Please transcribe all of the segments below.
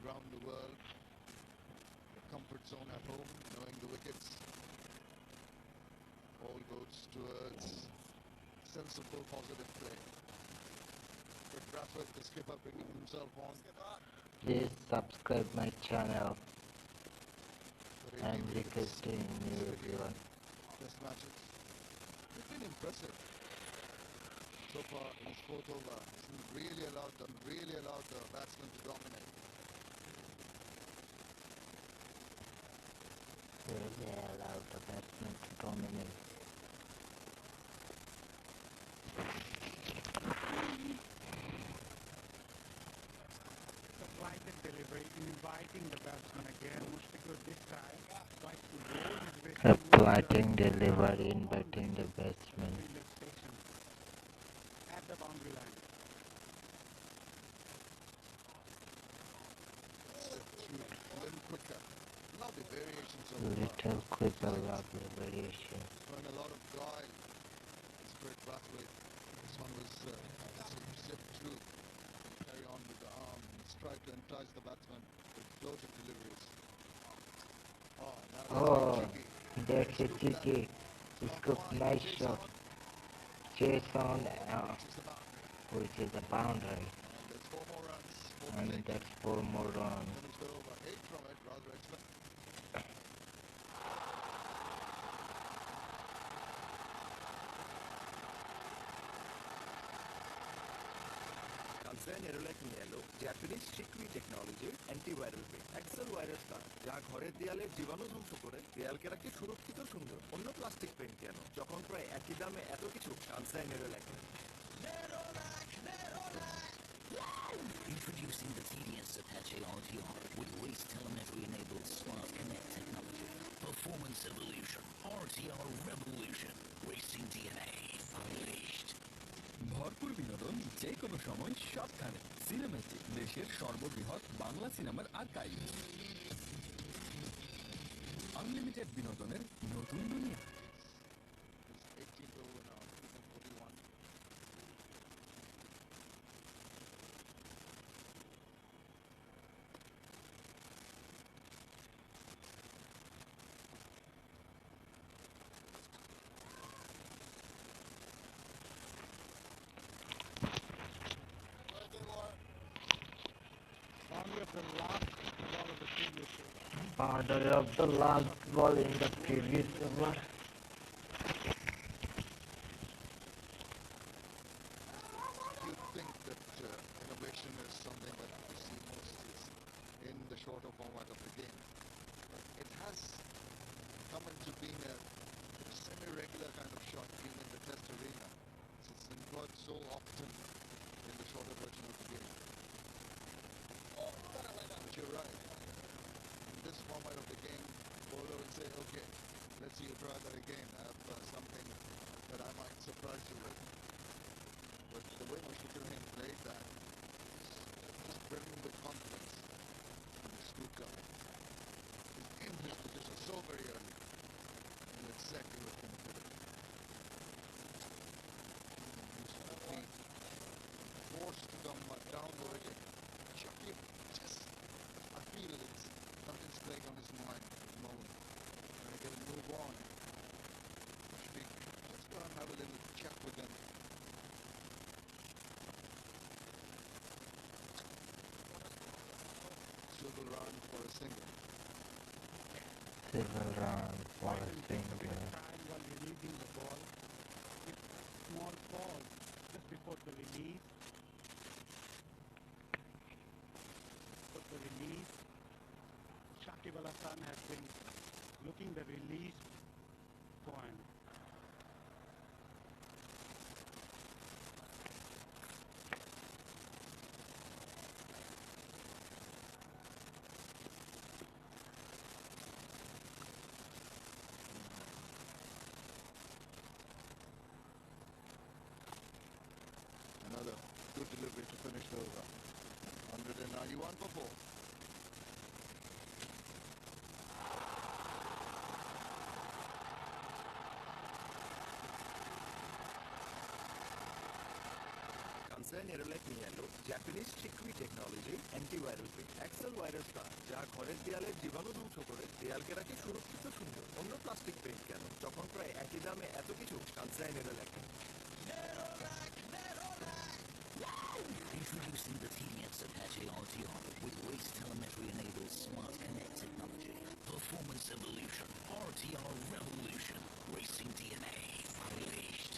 around the world, the comfort zone at home, knowing the wickets, all goes towards sensible, positive play. But Brathwaite, the skipper, bringing himself on. Please subscribe my channel. For I'm 80 wickets requesting you everyone. Test matches. It's been impressive so far in his fourth over. He's really allowed the batsman to dominate. Really allow the batsman to dominate. The flighted delivery, inviting the batsman again. Mushfiqur this time tries to roll his wrist A towards plotting delivery inviting the batsman. fielder station at the boundary line. Step through a little quicker. Lovely variations of Little quicker, lovely variation. showing a lot of guile. It's great Brathwaite. This one was step through, carry on with the arm, try to entice the batsman with floated deliveries. Oh, now Oh, that's that's a cheeky. Scoop, nice shot. Chase on, which is the boundary. And there's 4 more runs. 4 And minutes. that's 4 more runs. Finished over. 8 from it, rather expect. Tanzania Nerolac নিয়ে এলো Japanese শিকরি টেকনোলজির antiviral paint Excel virus guard যা ঘরের দেয়ালের জীবাণু ধ্বংস করে দেয়ালকে রাখে সুরক্ষিত সুন্দর অন্য প্লাস্টিক পেইন্ট কেন যখন প্রায় একই দামে এত কিছু Tanzania Nerolac Introducing the TDS Apache RTR with waste telemetry-enabled smart connect technology. Performance evolution. RTR revolution. Racing DNA unleashed. ভরপুর বিনোদন যে কোনো সময় সবখানে সিনেমেটিক দেশের সর্ববৃহৎ বাংলা সিনেমার আর্কাইভ আনলিমিটেড বিনোদনের নতুন দুনিয়া 18th over now. 41. Boundary of the last ball of the previous over. Boundary of the last ball in the previous over. You think that innovation is something that we see most in the shorter format of the game. But it has come into being a semi-regular kind of shot even in the test arena. It's employed so often in the shorter version of the game. But you're right. In this format of the game, bowler will say, okay, let's see you try that again. I have something that I might surprise you with. But the way Mushfiqur played that, just brimming with confidence. And the scoop up. He's in his position so very early. And exactly what he did. Used to be forced to come down the wicket. Chuck him. Just, I feel it's something's playing on his mind at the moment. And I gotta move on. Mushfiq, just go and have a little chat with him. Civil run for a single. Civil run for a single. Time while releasing the ball with small pause just before the release. Shakib Al Hasan has been looking the release point. Another good delivery to finish the over. 191 for 4. কানসাই Nerolac নিয়ে এলো Japanese শিকরি technology antiviral paint Excel virus কার, যা ঘরের দেয়ালের জীবাণু ধ্বংস করে দেয়ালকে রাখে সুরক্ষিত সুন্দর। অন্য প্লাস্টিক পেইন্ট কেন, যখন প্রায় একই দামে এত কিছু কানসাই নেরোলাইট। Introducing the TDX Apache RTR with race telemetry-enabled smart connect technology. Performance evolution, RTR revolution, racing DNA unleashed.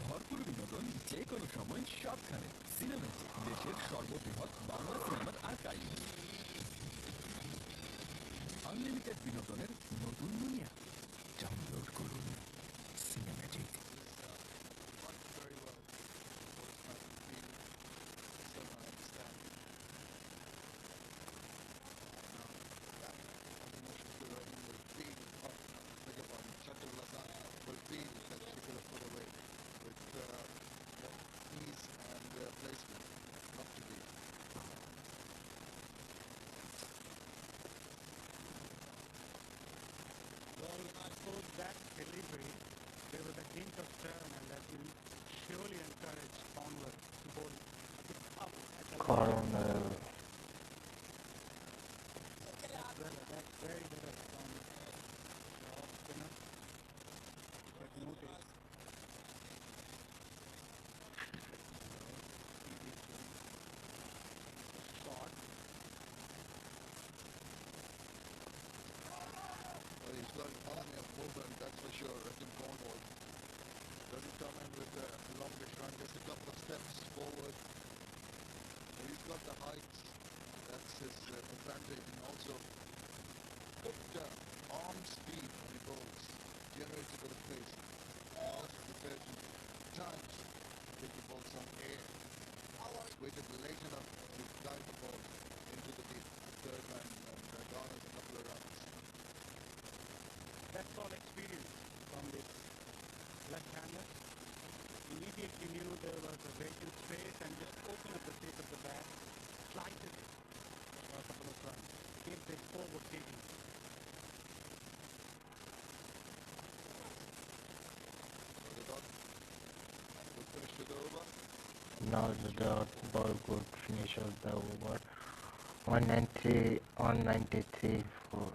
ভরপুর বিনোদন যে কোনো সময় সবখানে। সিনেমেটিক, দেশের সর্ববৃহৎ বাংলা সিনেমার আর্কাইভ। আনলিমিটেড বিনোদনের নতুন দুনিয়া। ডাউনলোড করুন cinematic. Worked very well. Sportsman feel some understand. That emotion to the will feel beg your pardon, Shatul Hasan will feel that she could have put away with ease and placement. Not to be. Well, I suppose that delivery, there was a hint of turn, and that will surely encourage Conwell to bowl a bit up at the Corner. That's very good from the off spinner. But notice. Shot. Well, he's got plenty of movement, that's for sure. Tim Cornwall doesn't come in with a longish run, just a couple of steps forward. But he's got the height, that's his advantage, and also good arm speed when he bowls, generates a bit of pace. Also prepared to times if he bowls some air. Waited late enough to dive the ball into the deep third line and garners a couple of runs. That's all experience from this left-hander. Immediately knew there was a vacant space and just opened up the shape of the bat, slices it for a couple of runs. Keeps it forward taking. So the dot would finish with the over. Now the dot ball good finish of the over. 193 for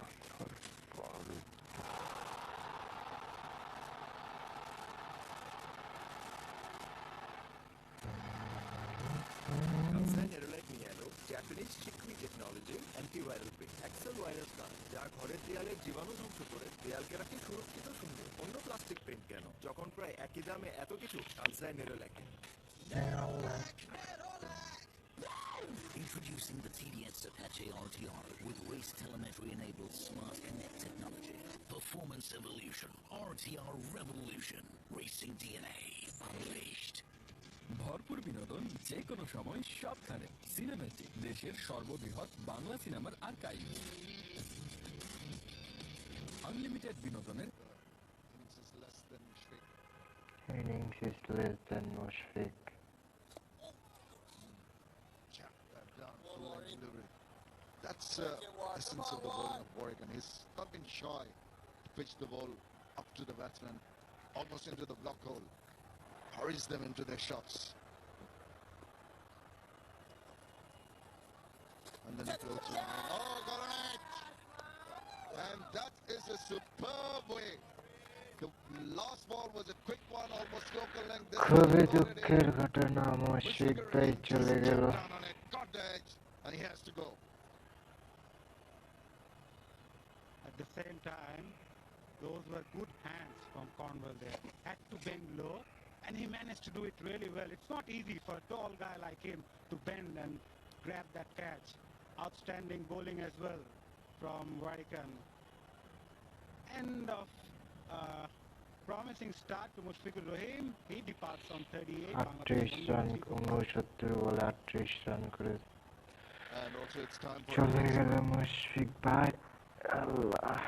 Kansai Nerolac নিয়ে এলো Japanese শিকরি technology antiviral paint Excel virus কার, যা ঘরের দেয়ালের জীবাণু ধ্বংস করে দেয়ালকে রাখে সুরক্ষিত সুন্দর। অন্য প্লাস্টিক পেইন্ট কেন, যখন প্রায় একই দামে এত কিছু কানসাই নেরোলাইট। Introducing the TDX Apache RTR with race telemetry-enabled smart connect technology. Performance evolution, RTR revolution, racing DNA unleashed. ভরপুর বিনোদন যে কোনো সময় সবখানে। সিনেমেটিক, দেশের সর্ববৃহৎ বাংলা সিনেমার আর্কাইভ। আনলিমিটেড বিনোদনের Innings is less than Mushfiq. innings is less than Mushfiq. Chap that down, full leg delivery. That's essence of the bowling of Oregon. He's not been shy to pitch the ball up to the batsman, almost into the block hole. Hurries them into their shots. And then he floats one in. Oh, got an edge! And that is a superb way. The last ball was a quick one, almost local length. This খুবই one got it in. দুঃখের ঘটনা, মুশফিক ভাই চলে গেল। Down on it, got the edge, and he has to go. At the same time, those were good hands from Cornwell there. Had to bend low, and he managed to do it really well. It's not easy for a tall guy like him to bend and grab that catch. Outstanding bowling as well from Vatican. End of promising start to Mushfiqur Rahim. He departs on 38. 38 run, 69 বলে 38 run করে And also it's time for চলে গেল মুশফিক ভাই। আল্লাহ।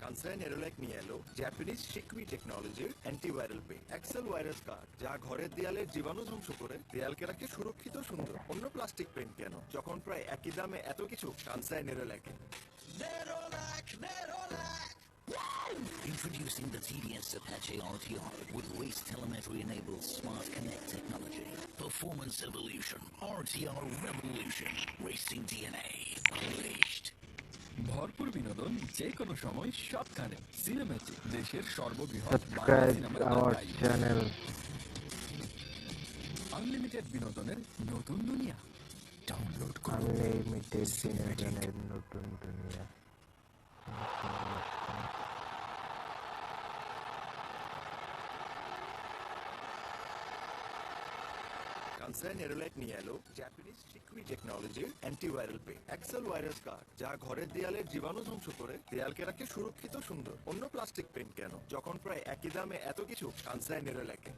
কানসাই নেরোল্যাক নিয়ে এলো Japanese Shikkui টেকনোলজির antiviral paint Excel virus guard, যা ঘরের দেয়ালের জীবাণু ধ্বংস করে দেয়ালকে রাখে সুরক্ষিত সুন্দর। অন্য প্লাস্টিক পেইন্ট কেন, যখন প্রায় একই দামে এত কিছু কানসাই নেরোল্যাকে। Introducing the TDS Apache RTR with race telemetry-enabled smart connect technology. Performance evolution. RTR revolution. Racing DNA. Unleashed. ভরপুর বিনোদন যে কোনো সময় সবখানে। সিনেমেটিক দেশের সর্ববৃহৎ বাংলা Subscribe সিনেমার our আর্কাইভ। channel. আনলিমিটেড বিনোদনের নতুন দুনিয়া ডাউনলোড করুন। Unlimited বিনোদনের নতুন দুনিয়া। কানসাই নেরোল্যাক নিয়ে এলো জাপানিজ শিকুই টেকনোলজির antiviral paint Excel virus guard, যা ঘরের দেয়ালের জীবাণু ধ্বংস করে দেয়ালকে রাখে সুরক্ষিত সুন্দর। অন্য প্লাস্টিক পেইন্ট কেন, যখন প্রায় একই দামে এত কিছু কানসাই নেরোল্যাকে।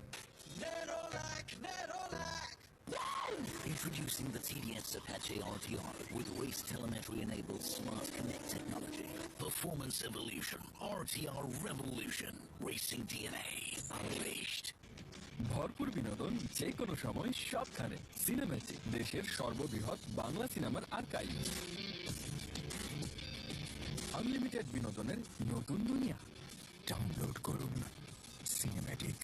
Introducing the TDS Apache RTR with race telemetry-enabled smart connect technology. Performance evolution. RTR revolution. Racing DNA. Unleashed. ভরপুর বিনোদন যে কোনো সময় সবখানে। সিনেমেটিক দেশের সর্ববৃহৎ বাংলা সিনেমার আর্কাইভ। আনলিমিটেড বিনোদনের নতুন দুনিয়া ডাউনলোড করুন। সিনেমেটিক।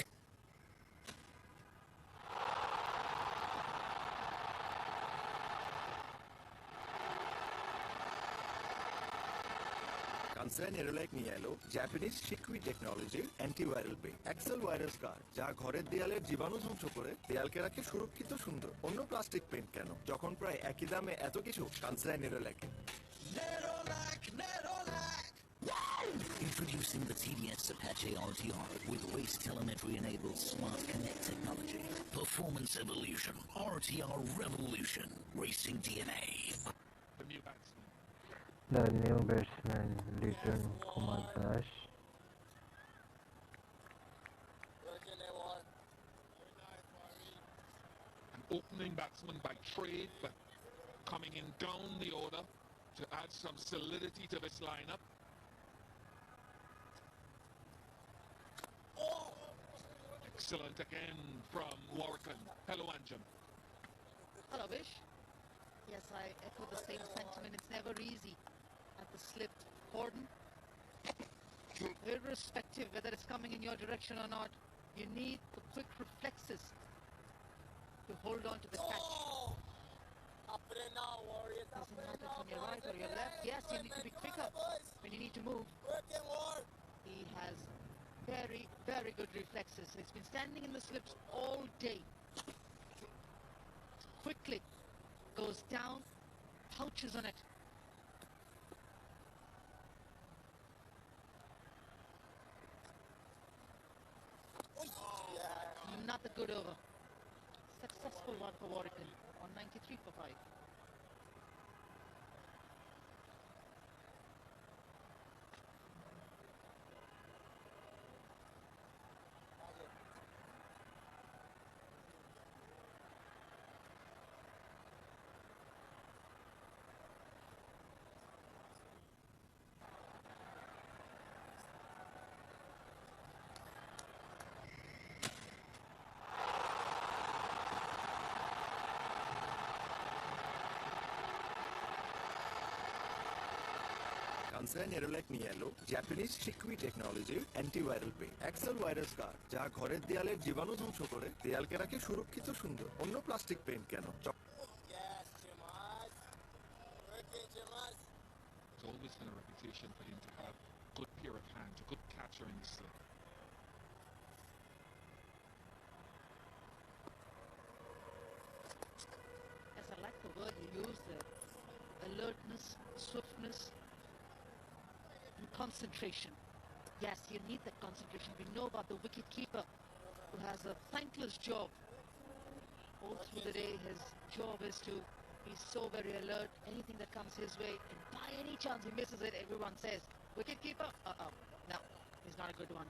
কানসাই নেরোল্যাক নিয়ে এলো জাপানিজ শিকুই টেকনোলজির antiviral paint Excel virus guard, যা ঘরের দেয়ালের জীবাণু ধ্বংস করে দেয়ালকে রাখে সুরক্ষিত সুন্দর। অন্য প্লাস্টিক পেইন্ট কেন, যখন প্রায় একই দামে এত কিছু কানসাই নেরোল্যাকে। Introducing the TDS Apache RTR with race telemetry-enabled smart connect technology. Performance evolution. RTR revolution. Racing DNA. The new batsman, Liton Kumar Das. An opening batsman by trade, but coming in down the order to add some solidity to this lineup. Excellent again from Warwickland. Hello, Anjum. Hello, Vish. Yes, I echo the same sentiment. It's never easy at the slipped cordon. Irrespective whether it's coming in your direction or not, you need the quick reflexes to hold on to the catch. Doesn't matter from your right or your left. Yes, you need to be quicker when you need to move. He has very, very good reflexes. He's been standing in the slips all day. Quickly goes down, pouches on it. Not a good over. Successful one for Warrington on 93 for 5. কানসাই Nerolac নিয়ে এলো Japanese Shikkui টেকনোলজির antiviral paint Excel virus guard, যা ঘরের দেয়ালের জীবাণু ধ্বংস করে দেয়ালকে রাখে সুরক্ষিত সুন্দর। অন্য প্লাস্টিক পেইন্ট কেন। It's always been a reputation for him to have good pair of hands, a good catcher in the slip. Yes, I like the word you use there. Alertness, swiftness, and concentration. Yes, you need that concentration. We know about the wicket keeper who has a thankless job. All through the day, his job is to be so very alert. Anything that comes his way, and by any chance he misses it, everyone says, wicket keeper? No, he's not a good one.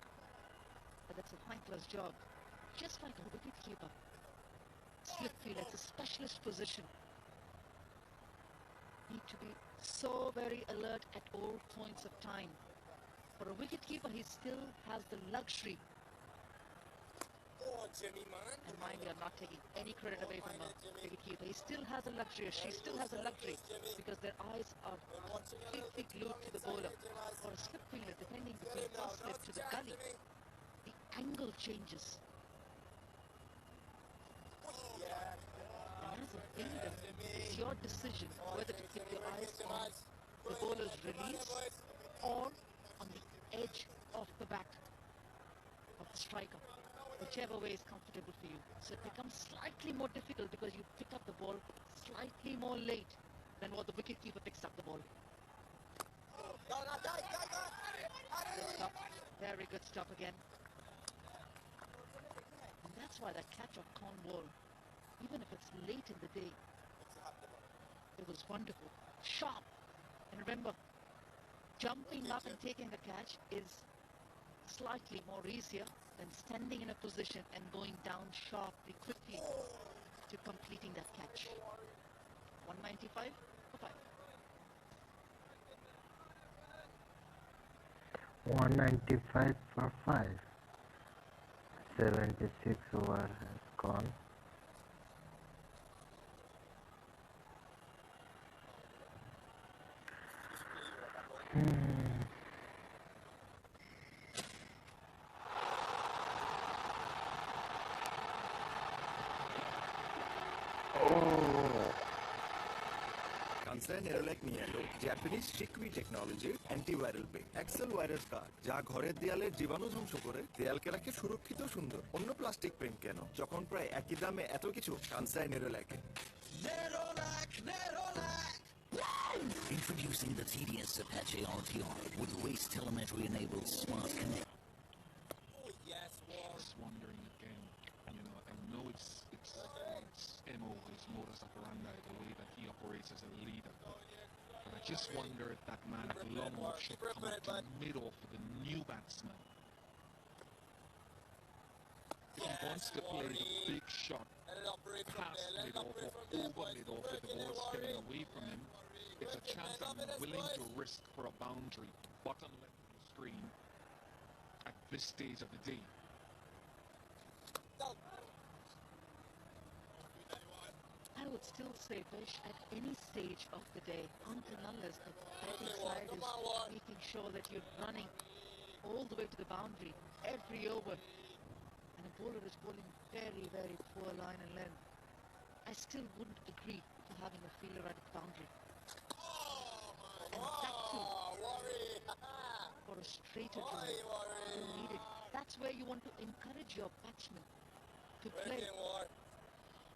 But that's a thankless job. Just like a wicket keeper. Slip field, it's a specialist position. Need to be so very alert at all points of time. For a wicketkeeper, he still has the luxury. And mind you, I'm not taking any credit away from a wicketkeeper. He still has a luxury, or she still has a luxury, because their eyes are completely glued to the bowler. Or a slip fielder, depending between fast slip to the gully. The angle changes. And as a fielder, it's your decision whether to keep your eyes on the bowler's release or on the edge of the back of the striker, whichever way is comfortable for you. So it becomes slightly more difficult because you pick up the ball slightly more late than what the wicketkeeper picks up the ball. Good stop. Very good stop again. And that's why that catch of Cornwall, even if it's late in the day, it was wonderful. Sharp. And remember, jumping up and taking the catch is slightly more easier than standing in a position and going down sharply, quickly to completing that catch. 195 for 5. 195 for 5. 76 over has gone. কানসাই Nerolac নিয়ে এলো Japanese Shikkui টেকনোলজির antiviral paint Excel virus guard, যা ঘরের দেয়ালের জীবাণু ধ্বংস করে দেয়ালকে রাখে সুরক্ষিত ও সুন্দর। অন্য প্লাস্টিক পেইন্ট কেন, যখন প্রায় একই দামে এত কিছু কানসাই নেরোল্যাকে। Introducing the TDS Apache RTR with race telemetry-enabled smart connect. Just wondering again, I know it's MO, his modus operandi, the way that he operates as a leader. But I just wonder if that man at long off should come up to mid-off for the new batsman. If he wants to play the big shot past mid-off or over mid-off with the ball spinning away from him, it's a chance I'm willing to risk for a boundary, bottom left of the screen, at this stage of the day. I would still say fish at any stage of the day, until unless the batting side is making sure that you're running all the way to the boundary every over, and a bowler is bowling very, very poor line and length. I still wouldn't agree to having a fielder at the boundary. And that too, for a straighter drive, you need it. That's where you want to encourage your batsman to play.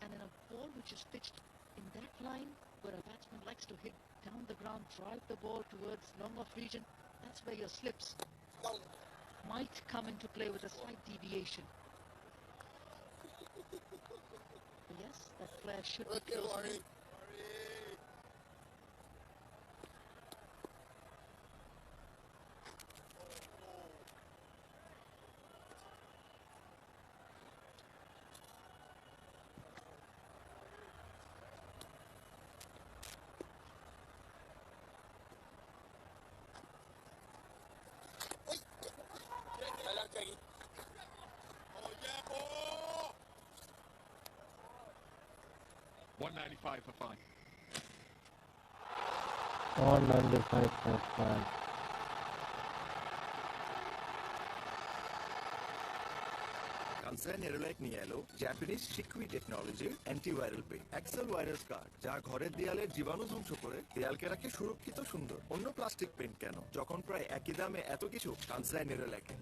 And in a ball which is pitched in that line, where a batsman likes to hit down the ground, drive the ball towards long-off region, that's where your slips might come into play with a slight deviation. But yes, that player should be close in. $195 for 5. 195 for 5. কানসাই Nerolac নিয়ে এলো Japanese Shikkui টেকনোলজির antiviral paint Excel virus guard, যা ঘরের দেয়ালের জীবাণু ধ্বংস করে দেয়ালকে রাখে সুরক্ষিত সুন্দর। অন্য প্লাস্টিক পেইন্ট কেন, যখন প্রায় একই দামে এত কিছু কানসাই নেরোল্যাকে।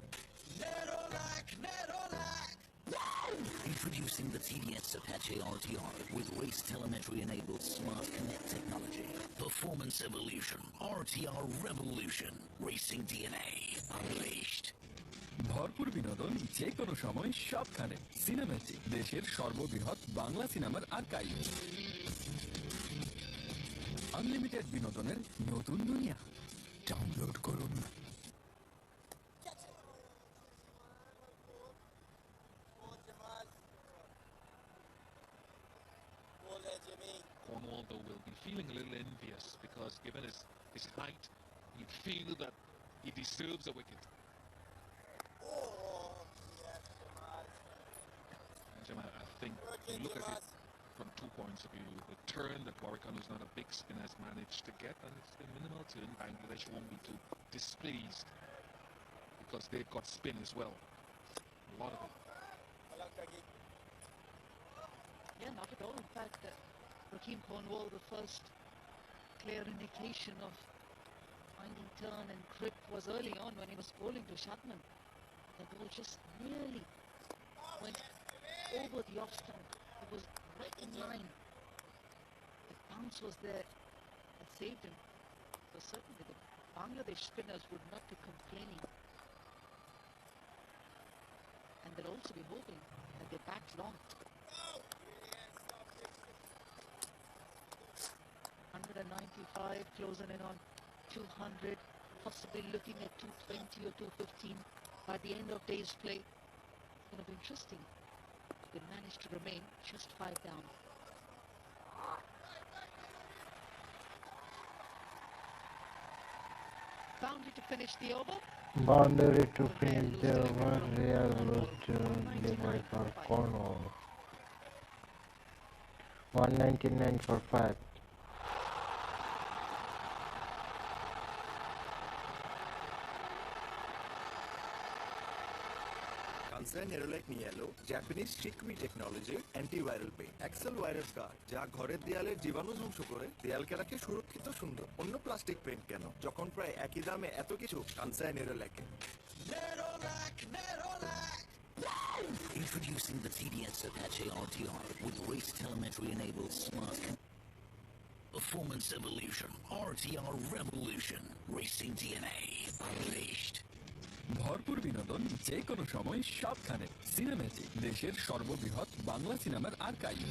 Introducing the TDS Apache RTR with race telemetry-enabled smart connect technology. Performance evolution. RTR revolution. Racing DNA unleashed. ভরপুর বিনোদন যে কোনো সময় সবখানে। সিনেম্যাটিক, দেশের সর্ববৃহৎ বাংলা সিনেমার আর্কাইভ। আনলিমিটেড বিনোদনের নতুন দুনিয়া। ডাউনলোড করুন। Cornwall, though, will be feeling a little envious because given his height, you'd feel that He deserves a wicket. And Jim, I think you look at it from 2 points of view. The turn that Warwickon, who's not a big spin, has managed to get, and it's the minimal turn. Bangladesh won't be too displeased because they've got spin as well. A lot of it. Yeah, not at all. In fact, Rakeem Cornwall, the first clear indication of finding turn and grip was early on when he was bowling to Shadman. The ball just nearly went over the off stump. It was right in line. The bounce was there that saved him. So certainly the Bangladesh spinners would not be complaining. And they'll also be hoping that they bat long. 195, closing in on 200, possibly looking at 220 or 215 by the end of day's play. It's going to be interesting. They managed to remain just 5 down. Boundary to finish the over. Boundary to finish the over. Real was to deliver for Cornwall. 199 for 5. Kansai Nerolac নিয়ে এলো Japanese শিকমি টেকনোলজির antiviral paint Excel virus guard, যা ঘরের দেয়ালের জীবাণু ধ্বংস করে দেয়ালকে রাখে সুরক্ষিত সুন্দর। অন্য প্লাস্টিক পেইন্ট কেন, যখন প্রায় একই দামে এত কিছু কানসাই নেরোলাইকে। Introducing the TDS Apache RTR with race telemetry-enabled smart performance evolution, RTR revolution, racing DNA unleashed. ভরপুর বিনোদন যে কোনো সময় সবখানে। সিনেম্যাটিক, দেশের সর্ববৃহৎ বাংলা সিনেমার আর্কাইভ।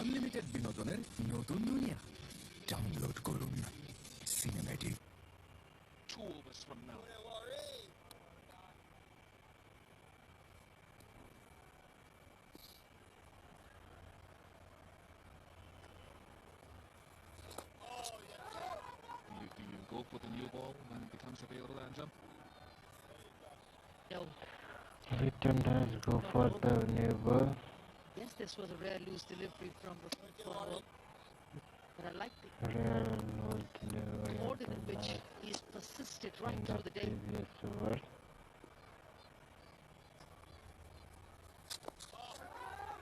আনলিমিটেড বিনোদনের নতুন দুনিয়া। ডাউনলোড করুন cinematic. 2 overs from now. Do you go for the new ball when it becomes available, Anjum? No. Return does go for the new ball. Yes, this was a rare loose delivery from Rakeem Cornwall. But I like the Real was delivered order in which he's persisted right in the through the day. previous over.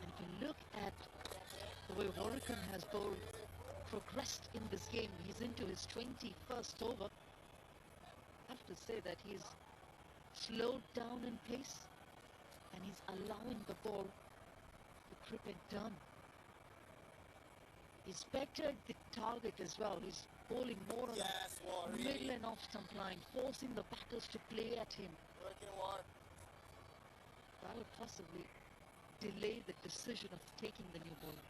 And if you look at the way Warwickon has progressed in this game, he's into his 21st over. I have to say that he's slowed down in pace and he's allowing the ball to grip and turn. He's bettered the target as well. He's bowling more on the middle and off stump line, forcing the batters to play at him. That would possibly delay the decision of taking the new ball.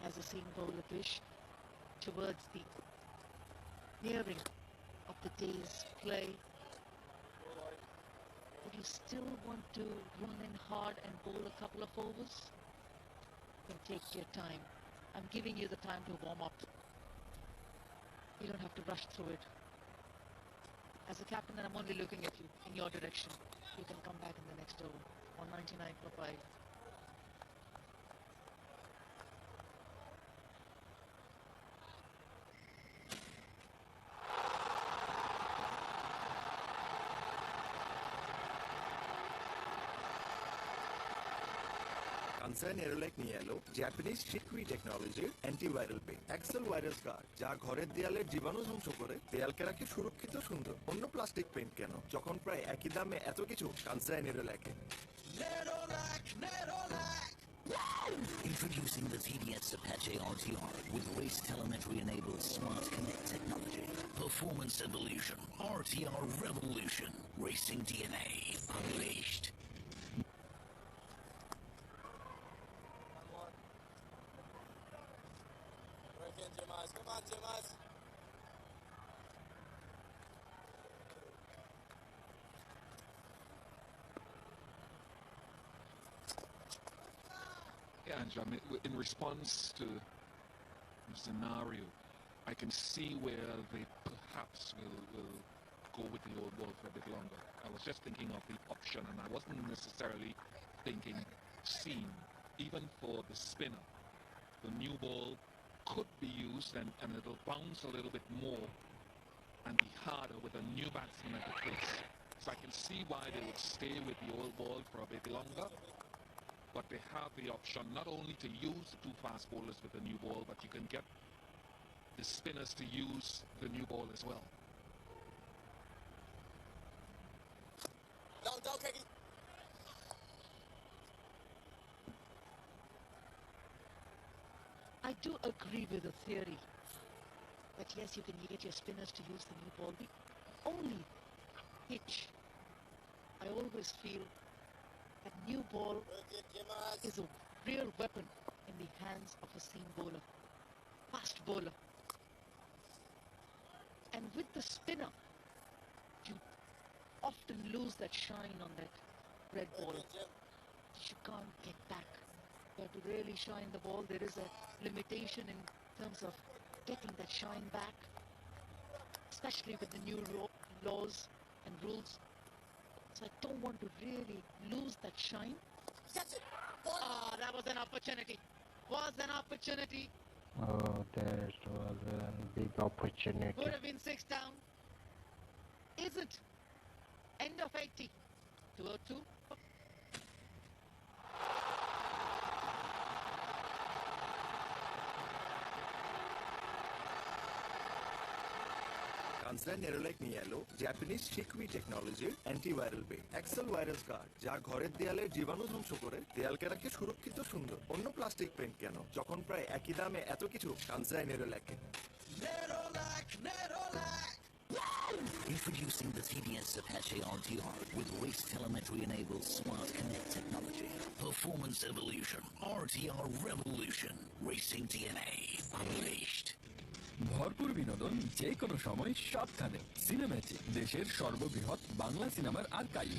As a seam bowler wish towards the nearing of the day's play. Would you still want to run in hard and bowl a couple of overs? You can take your time. I'm giving you the time to warm up. You don't have to rush through it. As a captain, I'm only looking at you in your direction. You can come back in the next over. 199 for 5. Kansai Nerolac নিয়ে এলো Japanese শিকমি টেকনোলজির antiviral paint Excel virus guard, যা ঘরের দেয়ালের জীবাণু ধ্বংস করে দেয়ালকে রাখে সুরক্ষিত সুন্দর। অন্য প্লাস্টিক পেইন্ট কেন, যখন প্রায় একই দামে এত কিছু কানসাই নেরোলাইকে। Introducing the TDS Apache RTR with race telemetry-enabled smart connect technology, performance evolution, RTR Revolution. Racing DNA unleashed. Come on, Jimas. Yeah, Angela, I mean, in response to the scenario, I can see where they perhaps will go with the old ball for a bit longer. I was just thinking of the option, and I wasn't necessarily thinking seam. Even for the spinner, the new ball could be used, and it'll bounce a little bit more and be harder with a new batsman at the crease. So I can see why they would stay with the old ball for a bit longer. But they have the option not only to use the two fast bowlers with the new ball, but you can get the spinners to use the new ball as well. Down, Kegi. I do agree with the theory that yes, you can get your spinners to use the new ball. The only hitch I always feel that new ball is a real weapon in the hands of a seam bowler, fast bowler. And with the spinner, you often lose that shine on that red ball. You can't get back. You have to really shine the ball. There is a limitation in terms of getting that shine back, especially with the new laws and rules. So I don't want to really lose that shine. That's it. Ah, that was an opportunity. Was an opportunity. Oh, that was a big opportunity. Would have been 6 down. Isn't. End of 80. 202. কানসাই Nerolac নিয়ে এলো Japanese Shikkui টেকনোলজির antiviral paint Excel virus guard, যা ঘরের দেয়ালের জীবাণু ধ্বংস করে দেয়ালকে রাখে সুরক্ষিত সুন্দর। অন্য প্লাস্টিক পেইন্ট কেন, যখন প্রায় একই দামে এত কিছু কানসাই নেরোলেকে। Introducing the TVS Apache RTR with race telemetry-enabled smart connect technology. Performance evolution. RTR Revolution. Racing DNA unleashed. ভরপুর বিনোদন যে কোনো সময় সবখানে। সিনেম্যাটিক, দেশের সর্ববৃহৎ বাংলা সিনেমার archive.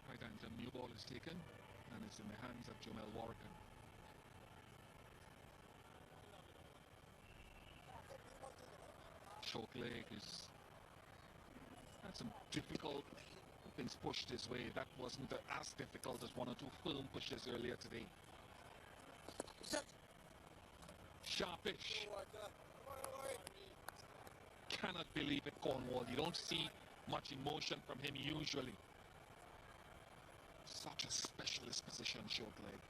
Right, and the new ball is taken, and it's in the hands of Jomel Warrican. Short leg is had some difficult things pushed his way. That wasn't as difficult as one or two firm pushes earlier today. Sharpish. Cannot believe it, Cornwall. You don't see much emotion from him usually. Such a specialist position, short leg.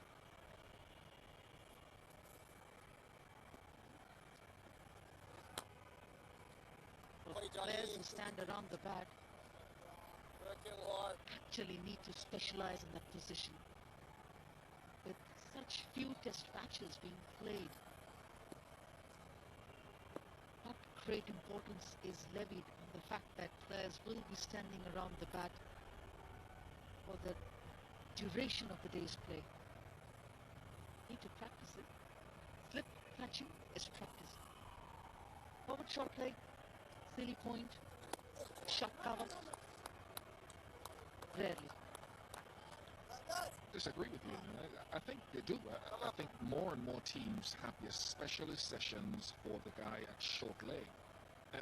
Players who stand around the bat actually need to specialize in that position. With such few test matches being played, what great importance is levied on the fact that players will be standing around the bat for the duration of the day's play. Need to practice it. Slip catching is practice. Forward short play, silly point, shot cover, rarely. Disagree with you. I think they do. I think more and more teams have their specialist sessions for the guy at short leg.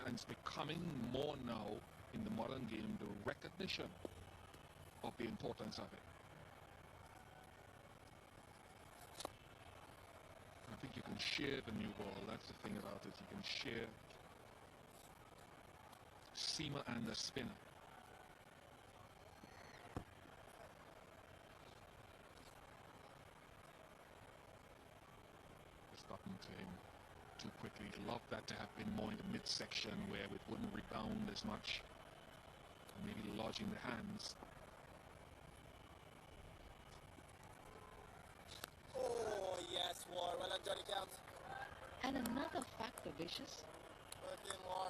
And it's becoming more now in the modern game the recognition of the importance of it. I think you can share the new ball. That's the thing about it. You can share seamer and the spinner. It's gotten to him too quickly. He'd love that to have been more in the midsection where it wouldn't rebound as much. Maybe lodging the hands. Oh, yes, War. Well done, Johnny Counts. And another factor, Vicious, Work in, War.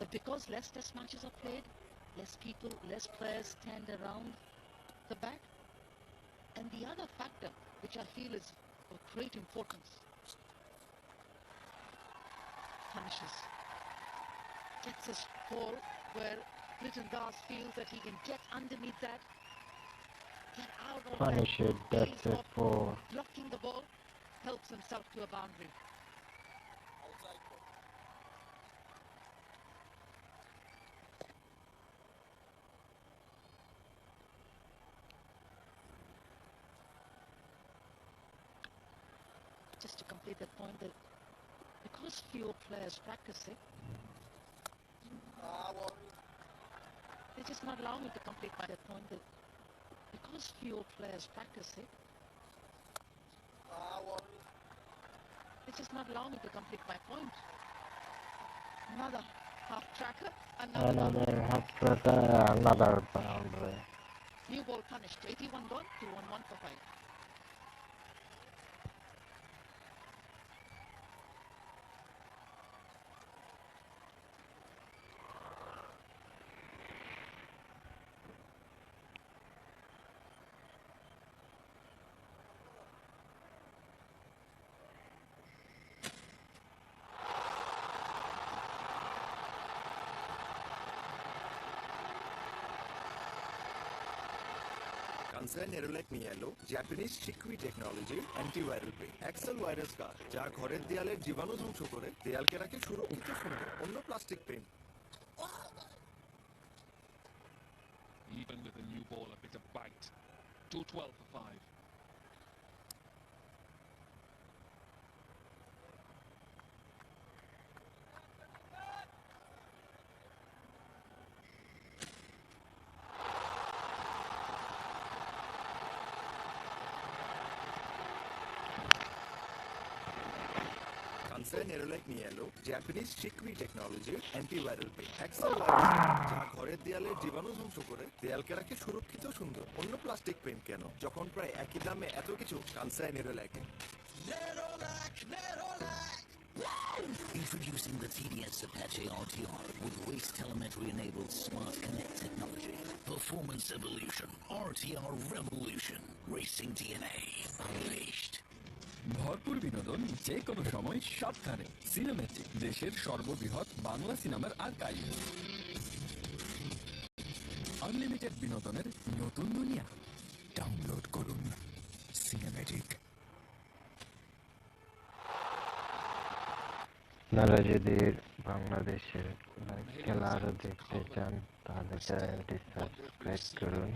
the because less test matches are played, less people, less players stand around the bat. And the other factor, which I feel is of great importance, punishes. Gets a score where Clinton Das feels that he can get underneath that, get out of Punish it, that that's phase it of for blocking the ball, helps himself to a boundary. Just to complete that point, that because fewer players practice it, they just not allow me to complete my that point, that because fewer players practice it, they just not allow me to complete my point. Another half tracker, another half tracker, another boundary. new ball punished. 81 gone, 2 on 1 for 5. কানসাই Nerolac নিয়ে এলো Japanese Shikkui টেকনোলজির antiviral paint Excel virus কার, যা ঘরের দেয়ালের জীবাণু ধ্বংস করে দেয়ালকে রাখে সুরক্ষিত সুন্দর। অন্য plastic paint Even with a new ball, a bit of bite. 212 for 5. কানসাই Nerolac নিয়ে এলো জাপানিজ শিকুই টেকনোলজির অ্যান্টিভাইরাল পেইন্ট এক্সেল ভাইরাস কার, যা ঘরের দেয়ালের জীবাণু ধ্বংস করে দেয়ালকে রাখে সুরক্ষিত সুন্দর। অন্য প্লাস্টিক পেইন্ট কেন, যখন প্রায় একই দামে এত কিছু? কানসাই নেরোলাইটে। Introducing the TDS Apache RTR with race telemetry-enabled smart connect technology. Performance evolution. RTR revolution. Racing DNA. Unleashed. ভরপুর বিনোদন যে কোনো সময় সবখানে। সিনেমেটিক, দেশের সর্ববৃহৎ বাংলা সিনেমার আর্কাইভ। আনলিমিটেড বিনোদনের নতুন দুনিয়া। ডাউনলোড করুন সিনেমেটিক। আপনারা যদি বাংলাদেশের খেলা আরো দেখতে চান তাহলে চ্যানেলটি সাবস্ক্রাইব করুন।